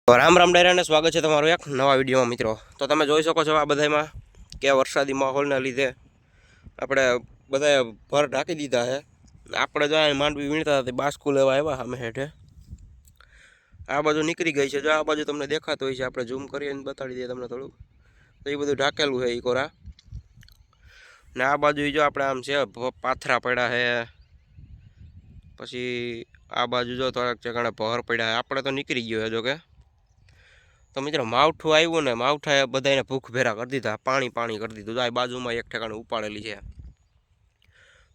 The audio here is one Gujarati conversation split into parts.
રામ રામ ડાયરાને સ્વાગત છે તમારું એક નવા વિડીયોમાં મિત્રો. તો તમે જોઈ શકો છો આ બધામાં કે વરસાદી માહોલના લીધે આપણે બધાએ ભર ઢાંકી દીધા છે. આપણે જો માંડવી વીણતા હતા બાસ્કુ લેવા આવ્યા અમે હેઠે. આ બાજુ નીકળી ગઈ છે, જો આ બાજુ તમને દેખાતું હોય છે, આપણે ઝૂમ કરીને બતાડી દઈએ તમને થોડું. તો એ બધું ઢાંકેલું છે એ કોરા. ને આ બાજુ જો આપણે આમ છે પાથરા પડ્યા છે, પછી આ બાજુ જો થોડાક જગ્યાએ ભર પડ્યા છે. આપણે તો નીકળી ગયો છે જો કે. તો મિત્રો માવઠું આવ્યું ને માવઠાએ બધાને ભૂખ ભેરા કરી દીધા, પાણી પાણી કરી દીધું. આ બાજુમાં એક ઠેકાણે ઉપાડેલી છે.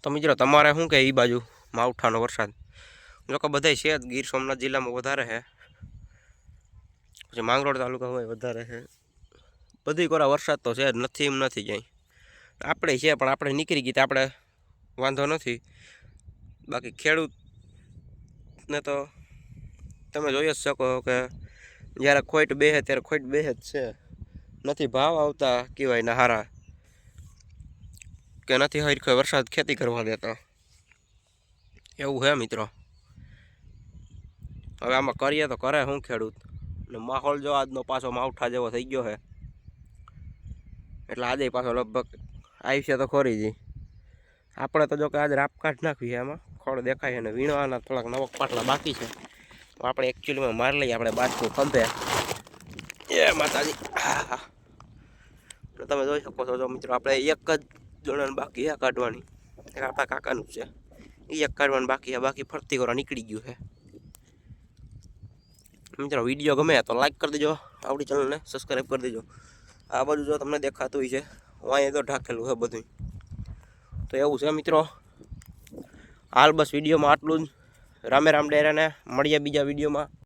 તો મિત્રો તમારે શું કે એ બાજુ માવઠાનો વરસાદ? જો કે બધા છે જ, ગીર સોમનાથ જિલ્લામાં વધારે છે, પછી માંગરોળ તાલુકા હોય વધારે છે. બધી કોરા વરસાદ તો છે જ, નથી એમ નથી ક્યાંય. આપણે છે પણ આપણે નીકળી ગઈ તો આપણે વાંધો નથી. બાકી ખેડૂતને તો તમે જોઈ જ શકો કે જ્યારે ખોટ બેસે ત્યારે ખોટ બેસે જ છે. નથી ભાવ આવતા કહેવાય ને હારા, કે નથી હરખો વરસાદ ખેતી કરવા દેતો, એવું છે મિત્રો. હવે આમાં કરીએ તો કરે શું ખેડૂત? ને માહોલ જો આજનો પાછો માવઠા જેવો થઈ ગયો છે, એટલે આજે પાછો લગભગ આવી છે તો ખોરી જઈ. આપણે તો જો કે આજે રાપ કાઢ નાખવી છે, આમાં ખોળ દેખાય છે ને વીણવાના થોડાક નવક પાટલા બાકી છે. તો આપણે એકચ્યુઅલીમાં મારી લઈએ આપણે બાજુ ખંભે. એ માતાજી, હા હા. તમે જોઈ શકો છો જો મિત્રો, આપણે એક જ જણાને બાકી છે કાઢવાની. એક આપણા કાકાનું છે, એ એક કાઢવાનું બાકી છે, બાકી ફરતી કરવા નીકળી ગયું છે. મિત્રો વિડીયો ગમે તો લાઈક કરી દેજો, આપણી ચેનલને સબસ્ક્રાઈબ કરી દેજો. આ બાજુ જો તમને દેખાતું હોય છે, અહીંયા તો ઢાંકેલું છે બધું. તો એવું છે મિત્રો. હાલ બસ વિડીયોમાં આટલું જ. રામે રામ ડાયરાને મળીએ બીજા વિડીયોમાં.